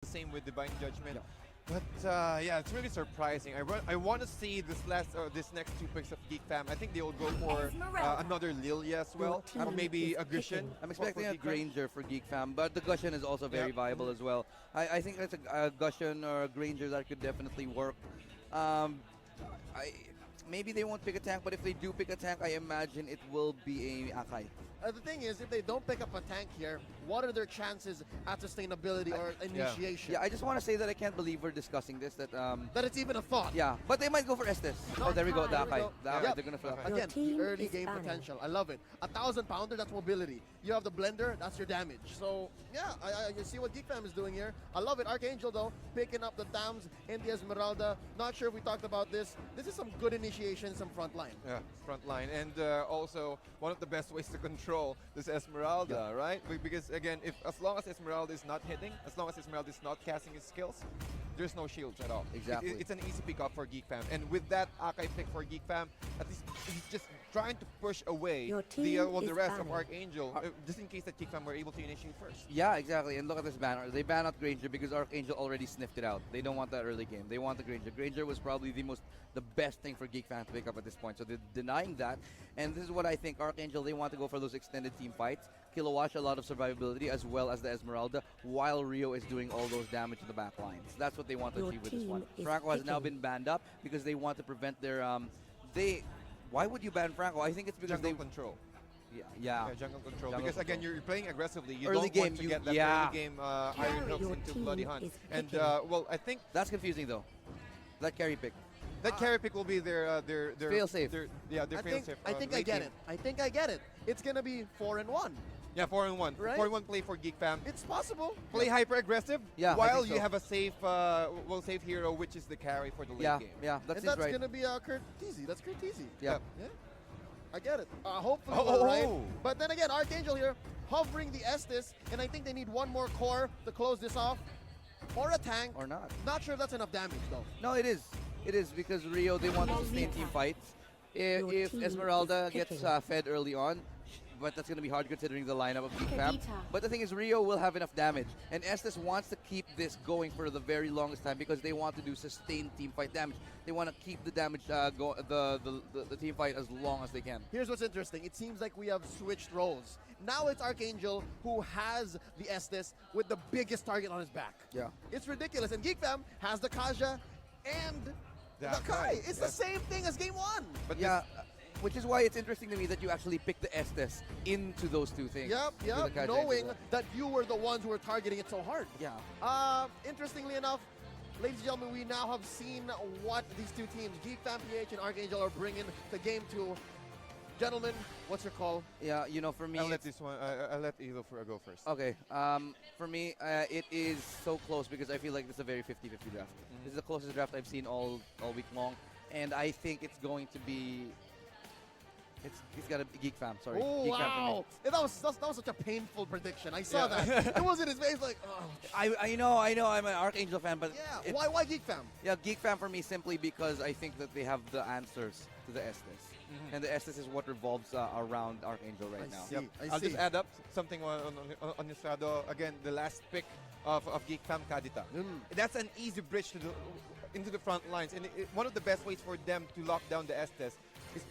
same with Divine Judgment. Yeah. But yeah, it's really surprising. I want to see this next two picks of Geek Fam. I think they will go for another Lilia as well, or maybe a Gushin. I'm expecting for a Geek Fam. Granger for Geek Fam, but the Gushin is also very viable as well. I think that's a Gushin or a Granger that could definitely work. Maybe they won't pick a tank, but if they do pick a tank, I imagine it will be a Akai. The thing is, if they don't pick up a tank here, what are their chances at sustainability or initiation? Yeah, I just want to say that I can't believe we're discussing this. That That it's even a thought. yeah, but they might go for Estes. Oh, there we go, the There we Akai. go. The Akai, they're gonna fill up. Again, the team early is game banning. potential. I love it. 1,000-pounder, that's mobility. You have the blender, that's your damage. So, yeah, you see what Geek Fam is doing here. I love it. Archangel, though, picking up the Tams in the Esmeralda. Not sure if we talked about this. This is some good initiation, some front line. Yeah, front line. And also, one of the best ways to control this Esmeralda, right? Because, again, as long as Esmeralda is not hitting, as long as Esmeralda is not casting his skills, there's no shields at all. Exactly. It's an easy pick up for Geek Fam. And with that Akai pick for Geek Fam, at least he's just trying to push away Your the, team the is rest of banning. Archangel, just in case that Geek Fam were able to initiate first. Yeah, exactly. And look at this banner. They ban out Granger because Archangel already sniffed it out. They don't want that early game. They want the Granger. Granger was probably the best thing for Geek Fam to pick up at this point. So they're denying that. And this is what I think. Archangel, they want to go for those extended team fights. Kilowatt, a lot of survivability, as well as the Esmeralda, while Rio is doing all those damage in the back lines. That's what they want to Your achieve with this team one. is Franco has now picking. been banned up because they want to prevent their why would you ban Franco? I think it's because Jungle they control. yeah. Yeah, jungle control. Jungle because again, control. you're playing aggressively. You Early don't game, want to you- get that yeah. early game Iron Hooks Your into team Bloody Hunt. is And picking. well, I think That's confusing though. That carry pick. that carry pick will be their Fail-safe. Yeah, their I fail think, safe. I think I get it. I think I get it. It's going to be 4-1. Yeah, 4-1. Right? 4-1 play for Geek Fam. It's possible. Play hyper aggressive Yeah, I while think you so. have a safe safe hero, which is the carry for the late Yeah, game. yeah, that And seems that's right. going to be Kurt Teasy. That's Kurt Teasy. Yeah. Yeah. I get it. Hopefully Oh. we're right. But then again, Archangel here hovering the Estes, and I think they need one more core to close this off. Or a tank. Or not. Not sure if that's enough damage though. No, it is. It is because Rio, they want to sustain team fights. Your If team Esmeralda is gets picking. fed early on, but that's going to be hard considering the lineup of Geek Fam. Kakita. But the thing is, Rio will have enough damage. And Estes wants to keep this going for the very longest time because they want to do sustained team fight damage. They want to keep the damage, the team fight as long as they can. Here's what's interesting. It seems like we have switched roles. Now it's Archangel who has the Estes with the biggest target on his back. Yeah. It's ridiculous. And Geek Fam has the Kaja and the Akai. Kai. It's the Yes. same thing as game one. But Yeah, which is why it's interesting to me that you actually pick the Estes into those two things. Yep, Into yep. the Kaja, Knowing into that you were the ones who were targeting it so hard. Yeah. Interestingly enough, ladies and gentlemen, we now have seen what these two teams, GEEK Fam PH and Archangel, are bringing to game two. Gentlemen, what's your call? Yeah, you know, for me, I'll let it's- this one. I'll let Elo go first. Okay, for me, it is so close because I feel like this is a very 50-50 draft. This is the closest draft I've seen all week long, and I think it's going to be. It's got to be Geek Fam. Sorry, Oh, Geek Fam for me. wow. Yeah, that was such a painful prediction. I saw that. It was in his face like, oh. I know, I'm an Archangel fan, but Yeah, it- why GEEK Fam? Yeah, Geek Fam for me simply because I think that they have the answers to the Estes, and the Estes is what revolves around Archangel right I now. see. Yep. I I'll just see. add up something on your shadow. Again, the last pick of Geek Fam Kadita. That's an easy bridge into the front lines. And one of the best ways for them to lock down the Estes is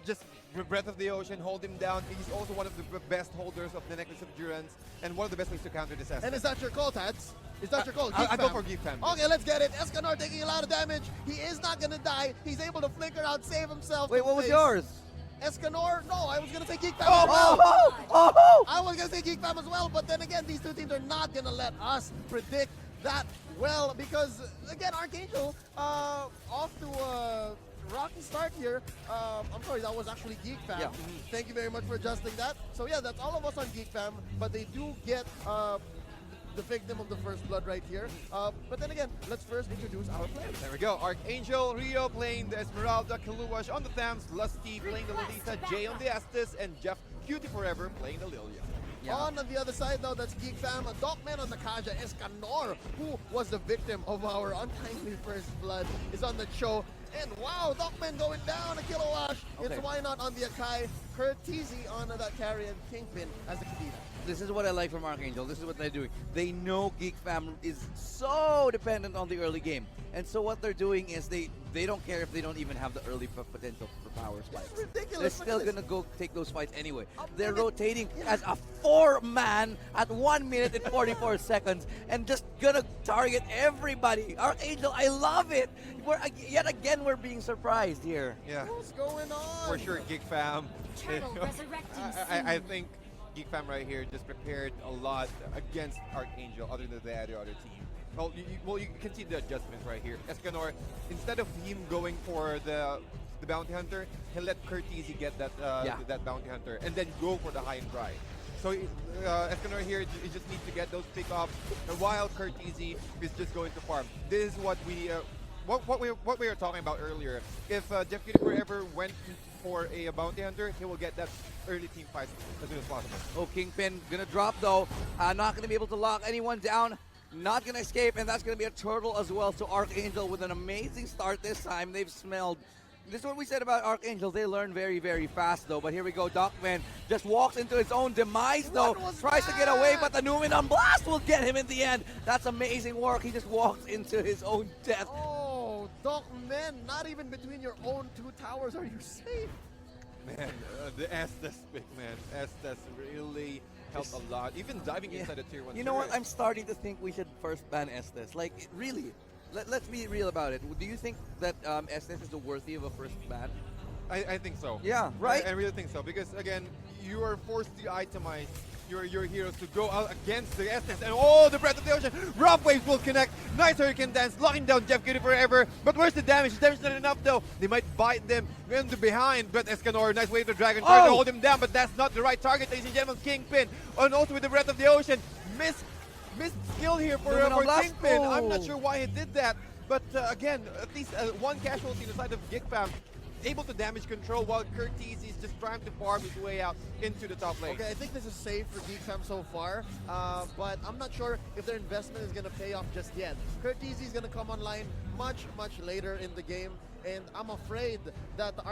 just Breath of the Ocean, hold him down. He's also one of the best holders of the Necklace of Durance, and one of the best ways to counter this Estes. And is that your call, Tats? Is that your call? I'll Geek go Fam. for Geek Fam. Okay, let's get it. Escanor taking a lot of damage. He is not going to die. He's able to flicker out, save himself. Wait, from what was face. yours? Escanor? No, I was going to say Geek Fam Oh, as well. oh! I was going to say Geek Fam as well, but then again, these two teams are not going to let us predict that well because, again, Archangel off to a rocky start here. I'm sorry, that was actually Geek Fam. Yeah. Thank you very much for adjusting that. So, yeah, that's all of us on Geek Fam, but they do get the victim of the first blood right here. But then again, let's first introduce our players. There we go. Archangel, Rio playing the Esmeralda, Kaluwash on the Thams, Lusty playing the Lalisa, Jay on the Estes, and Jeff Cutie Forever playing the Lilia. Yeah. On the other side, though, that's Geek Fam. Dogman on the Kaja, Escanor, who was the victim of our untimely first blood, is on the show. And wow, Dogman going down a Kilowash. Okay. It's why not on the Akai. Curtisi on that carry and Kingpin as the Kadena. This is what I like from Archangel. This is what they're doing. They know Geek Fam is so dependent on the early game. And so what they're doing is they don't care if they don't even have the early potential for power spikes. It's ridiculous. They're still going to go take those fights anyway. They're minute. rotating as a 4-man at 1 minute and 44 seconds and just going to target everybody. Archangel, I love it. Yet again, we're being surprised here. Yeah, What's going on? for sure, Geek Fam. Turtle resurrecting I soon. think Geek Fam right here just prepared a lot against Archangel other than the other team. Well, you can see the adjustments right here. Escanor, instead of him going for the bounty hunter, he'll let Curtisi get that that bounty hunter and then go for the high and dry. So Escanor here, he just needs to get those pick-offs while Curtisi is just going to farm. This is what we were talking about earlier. If Jeff Gideon ever went for a bounty hunter, he will get that early team fight as soon as possible. Oh, Kingpin gonna drop though. Not gonna be able to lock anyone down. Not gonna escape, and that's gonna be a turtle as well. So Archangel with an amazing start this time. They've smelled. This is what we said about Archangel. They learn very, very fast though. But here we go. Darkman just walks into his own demise though. Tries to get away, but the Numenon Blast will get him in the end. That's amazing work. He just walks into his own death. Oh, Darkman, not even between your own two towers are you safe. Man, the Estes pick, man. Estes really helped a lot. Even diving inside the tier 1. You know what? I'm starting to think we should first ban Estes. Like, really. Let's be real about it. Do you think that Estes is worthy of a first ban? I think so. Yeah, right? I really think so. Because, again, you are forced to itemize your heroes to go out against the Estes. And the Breath of the Ocean. Rough Waves will connect. Nice Hurricane Dance, locking down Jeff Gideon forever. But where's the damage? The damage is not enough, though. They might bite them into behind. But Escanor, nice Wave to Dragon, trying to hold him down. But that's not the right target, ladies and gentlemen. Kingpin. And also with the Breath of the Ocean. Missed skill here for Kingpin. I'm not sure why he did that. But again, at least one casualty on the side of Geek Fam. Able to damage control while Curtisi is just trying to farm his way out into the top lane. Okay, I think this is safe for Geek Fam so far, but I'm not sure if their investment is going to pay off just yet. Curtisi is going to come online much later in the game, and I'm afraid that the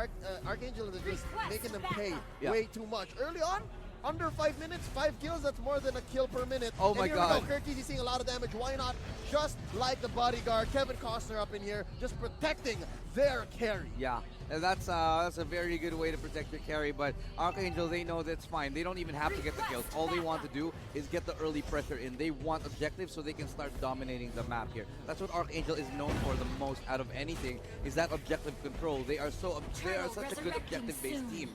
Archangel is just making them pay way too much. Early on, under 5 minutes, 5 kills, that's more than a kill per minute. Oh my God. Curtisi seeing a lot of damage. Why not? Just like the bodyguard, Kevin Costner up in here, just protecting their carry. Yeah, and that's a very good way to protect your carry, but Archangel, they know that's fine. They don't even have to get the kills. All they want to do is get the early pressure in. They want objectives so they can start dominating the map here. That's what Archangel is known for the most out of anything, is that objective control. They are such a good objective-based team.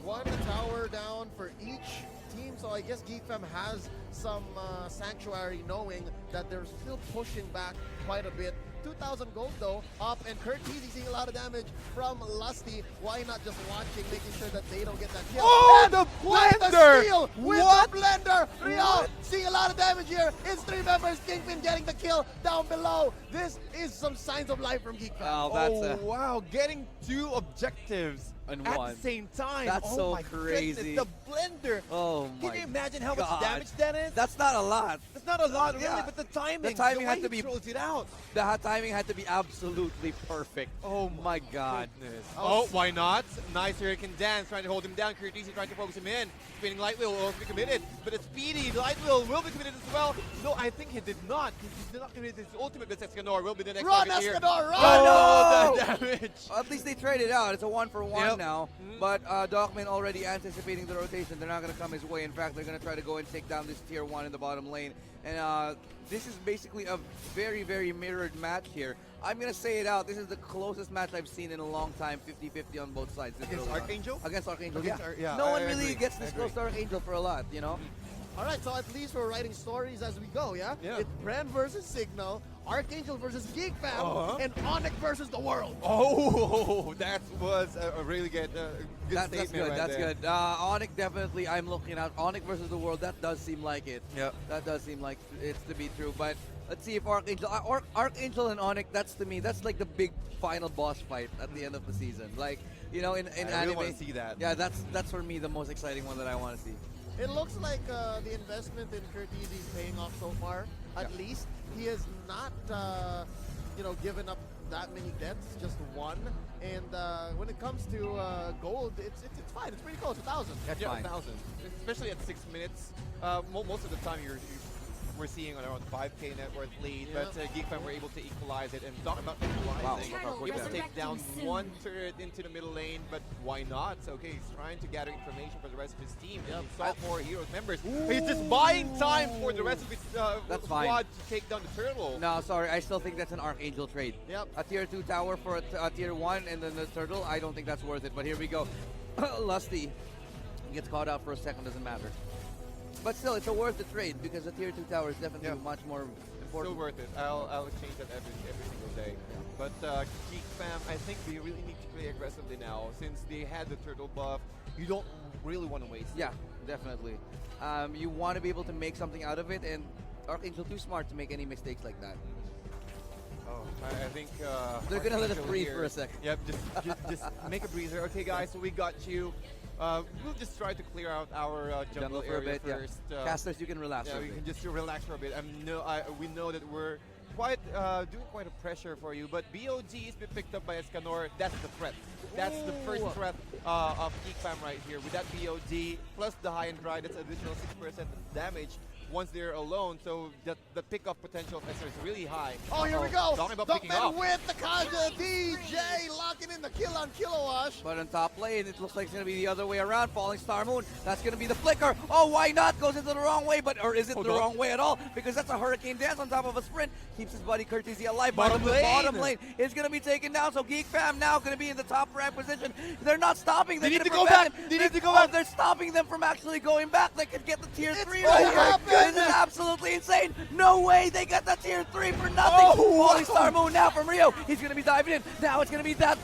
One tower down for each team, so I guess Geek Fam has some sanctuary, knowing that they're still pushing back quite a bit. 2,000 gold though up, and Curtisi seeing a lot of damage from Lusty. Why not just watching, making sure that they don't get that kill? Oh, And the what blender! the steal with What? the blender! Rio seeing a lot of damage here. It's 3 members. Kingpin getting the kill down below. This is some signs of life from Geek Fam. Oh, that's wow, getting 2 objectives And at one. the same time. That's so my crazy. Goodness, the blender. Oh my Can you imagine how God. much damage that is? That's not a lot. That's not a lot, really, Yeah. but the timing. The timing way had to he be- throws it out. The timing had to be absolutely perfect. Oh my God. Goodness. Oh, why not? Nice Hurricane Dance, trying to hold him down. Curtisi trying to focus him in. Spinning Light Wheel will also be committed, but it's Speedy. Light Wheel will be committed as well. No, I think he did not. He did not commit his ultimate, but Escanor will be the next Run, target here. Escanor, run! Oh, no, the damage. At least they traded out. It's a 1-for-1 Yep. now. But Darkman already anticipating the rotation. They're not going to come his way. In fact, they're going to try to go and take down this tier 1 in the bottom lane. And this is basically a very, very mirrored match here. I'm going to say it out. This is the closest match I've seen in a long time. 50-50 on both sides. This Against early on. Archangel? Against Archangel, Against yeah. Ar- yeah, No I one really agree. gets I this agree. close to Archangel for a lot, you know? All right, so at least we're writing stories as we go, yeah? Yeah. It's Brand versus Signal, Archangel versus Geek Fam, and Onyx versus the world. Oh, that was a really good, good That's statement good. right That's there. good. Onyx definitely. I'm looking at Onyx versus the world. That does seem like it. Yep. That does seem like it's to be true. But let's see if Archangel, Archangel and Onyx. That's to me. That's like the big final boss fight at the end of the season. Like, you know, in I really anime. want to see that. Yeah, that's for me the most exciting one that I want to see. It looks like the investment in Curtisi is paying off so far. At least he is not given up that many deaths, just one. And when it comes to gold, it's fine. It's pretty close, 1,000. That's Yeah, fine. 1,000. Especially at 6 minutes. Most of the time we're seeing around 5k net worth lead, Yeah. but Geek Fam were able to equalize it. And talk about equalizing. Wow. Able to take Resurrecting down soon. one turret into the middle lane, but why not? So, okay, he's trying to gather information for the rest of his team. Yep. He saw 4 Heroes members. He's just buying time for the rest of his That's fine. squad to take down the turtle. No, sorry, I still think that's an Archangel trade. Yep. A tier 2 tower for a tier 1 and then the turtle, I don't think that's worth it. But here we go. Lusty gets caught out for a second, doesn't matter. But still, it's a worth the trade because a tier 2 tower is definitely Yeah. much more Still important. worth it. I'll exchange that every single day. But Geek Fam, I think they really need to play aggressively now since they had the turtle buff. You don't really want to waste it. Yeah, definitely. You want to be able to make something out of it, and Archangel too smart to make any mistakes like that. Oh, I think They're gonna let us Archangel breathe here- for a second. Yep, just make a breather. Okay, guys, so we got you. We'll just try to clear out our jungle For a area bit, yeah. first. Casters, you can relax. Yeah, for a we bit. can just relax for a bit. We know that we're quite doing quite a pressure for you, but BOG has been picked up by Escanor. That's the threat. That's the first Ooh. threat of Geek Fam right here. With that BOG plus the high and dry, that's additional 6% damage once they're alone. So the pickoff potential of Escanor is really high. Oh, here we Uh-oh. go. Talking about picking Duckman off. with the Kanja. DJ locking in the kill on Kilowash. But on top lane, it looks like it's going to be the other way around. Falling Star Moon. That's going to be the flicker. Oh, why not? Goes into the wrong way, or is it Hold the on. wrong way at all? Because that's a hurricane dance on top of a sprint. Keeps his buddy Courtesy alive. Bottom But the lane. bottom lane is going to be taken down. So Geek Fam now going to be in the top rank position. They're not stopping. They're They need gonna to go prevent back. him. They need to go back. They're stopping them from actually going back. They could get the tier It's 3 gonna right here. happen. This is absolutely insane. No way. They got the tier 3 for nothing. Oh, Falling Star Moon now from Rio. He's going to be diving in. Now it's going to be that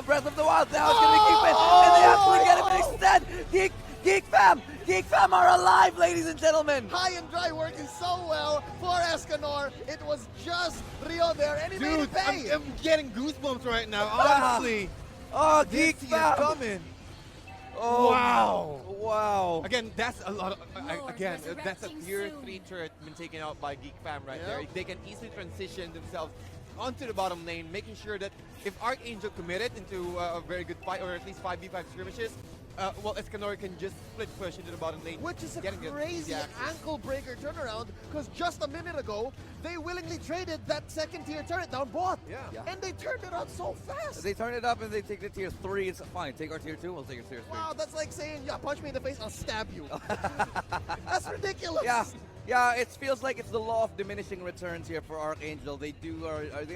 Breath of the Wild. Now it's going to be Geek Fam. And they actually get him instead. Geek Fam are alive, ladies and gentlemen. High and dry working so well for Escanor. It was just Rio there, and he made Dude, it pay. I'm getting goosebumps right now. Wow. Honestly, Oh, this Geek is Fam. coming. Oh, Wow. Wow. Again, that's a lot of, Lord, again, that's a resurrecting tier soon. 3 turret been taken out by Geek Fam right Yep. there. They can easily transition themselves onto the bottom lane, making sure that if Archangel committed into a very good fight, or at least 5v5 skirmishes, well, Escanor can just split push into the bottom lane. Which is a getting the crazy access. ankle breaker turnaround, because just a minute ago, they willingly traded that second tier turret down bot. Yeah. Yeah. And they turned it on so fast. They turn it up and they take the tier 3. It's fine. Take our tier 2. We'll take our tier 3. Wow, that's like saying, yeah, punch me in the face, I'll stab you. That's ridiculous. Yeah, it feels like it's the law of diminishing returns here for Archangel. They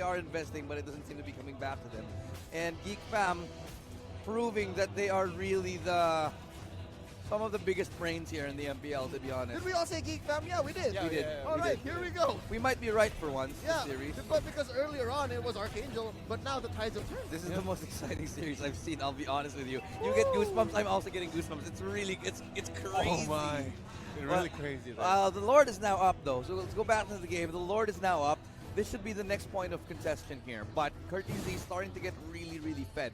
are investing, but it doesn't seem to be coming back to them. And Geek Fam proving that they are really some of the biggest brains here in the MPL, to be honest. Did we all say Geek Fam? Yeah, we did. Yeah, We did. yeah, All we right, did. here we go. We might be right for once Yeah, this series. but because earlier on it was Archangel, but now the tides have turned. This is the most exciting series I've seen, I'll be honest with you. You get goosebumps, I'm also getting goosebumps. It's really, it's crazy. Oh my. Really crazy. The Lord is now up, though. So let's go back to the game. The Lord is now up. This should be the next point of contention here. But Courtesy is starting to get really, really fed.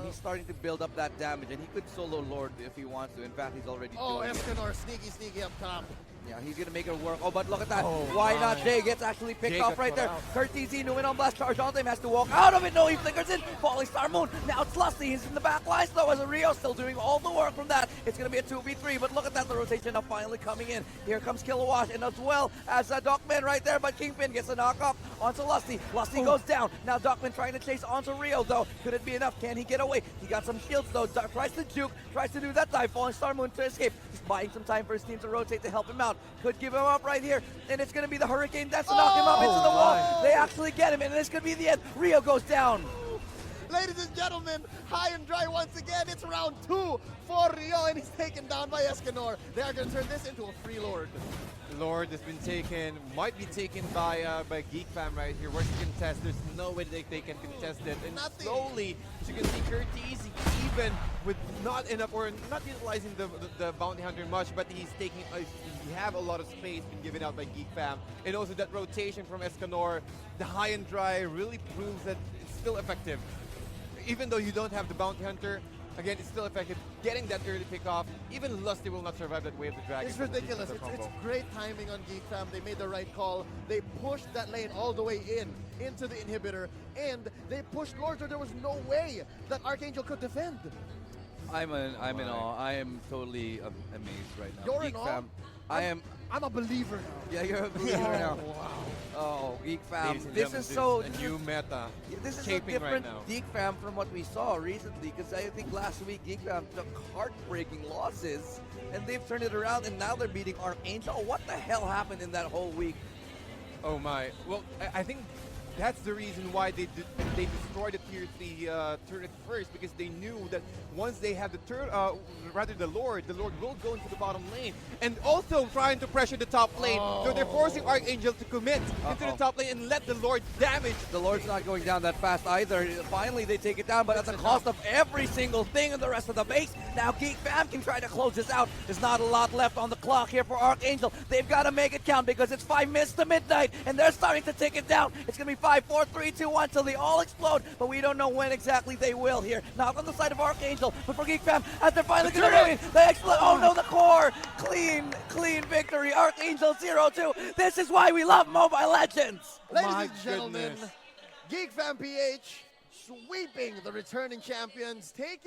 He's starting to build up that damage, and he could solo Lord if he wants to. In fact, he's already Oh, doing it. Escanor, sneaky up top. Yeah, he's going to make it work. Oh, but look at that. Oh, Why my. not? Jay gets actually picked Jay off got right there. caught Courtesy, new in on blast charge on him, has to walk out of it. No, he flickers in. Falling Star Moon. Now it's Lusty. He's in the back lines, though, as a Rio still doing all the work from that. It's going to be a 2v3, but look at that. The rotation now finally coming in. Here comes Kilowash, and as well as Dockman right there, but Kingpin gets a knock off onto Lusty. Lusty goes down. Now Dockman trying to chase onto Rio, though. Could it be enough? Can he get away? He got some shields, though. Tries to juke, tries to do that dive. Falling Star Moon to escape. He's buying some time for his team to rotate to help him out. Could give him up right here, and it's going to be the Hurricane Death to knock him up into the wall. my. They actually get him, and this could be the end. Rio goes down. Ladies and gentlemen, high and dry once again. It's round 2 for Rio, and he's taken down by Escanor. They are going to turn this into a free Lord. Lord has been taken, might be taken by Geek Fam right here. Where's the contest? There's no way they can contest it. And Nothing. slowly, as you can see, Courtesy, even with not enough or not utilizing the bounty hunter much, but he's taking, he have a lot of space being given out by Geek Fam. And also that rotation from Escanor, the high and dry really proves that it's still effective. Even though you don't have the bounty hunter, Again, it's still effective. Getting that early pick off, even Lusty will not survive that wave of the dragon. It's ridiculous. It's great timing on Geek Fam. They made the right call. They pushed that lane all the way into the inhibitor, and they pushed Lord, so there was no way that Archangel could defend. I'm in awe. I am totally amazed right now. You're Geek in awe? Fam, I'm a believer now. Yeah, you're a believer now. Wow. Oh, Geek Fam. Ladies and This gentlemen, is so. a new meta. This is a shaping different right now. Geek Fam from what we saw recently, because I think last week Geek Fam took heartbreaking losses, and they've turned it around, and now they're beating Archangel. What the hell happened in that whole week? Oh my. Well, I think that's the reason why they destroyed the tier 3 turret first, because they knew that once they have the the Lord will go into the bottom lane, and also trying to pressure the top lane. So they're forcing Archangel to commit into the top lane and let the Lord damage. The Lord's not going down that fast either. Finally, they take it down, but at the cost of every single thing in the rest of the base. Now Geek Fam can try to close this out. There's not a lot left on the clock here for Archangel. They've got to make it count, because it's 5 minutes to midnight, and they're starting to take it down. It's going to be 5, 4, 3, 2, 1 till they all explode, but we don't know when exactly they will here. Not on the side of Archangel, but for Geek Fam, as they're finally going to win, they explode. Oh no, the core! Clean victory. Archangel 0-2. This is why we love Mobile Legends. Ladies My and gentlemen, goodness. Geek Fam PH sweeping the returning champions, taking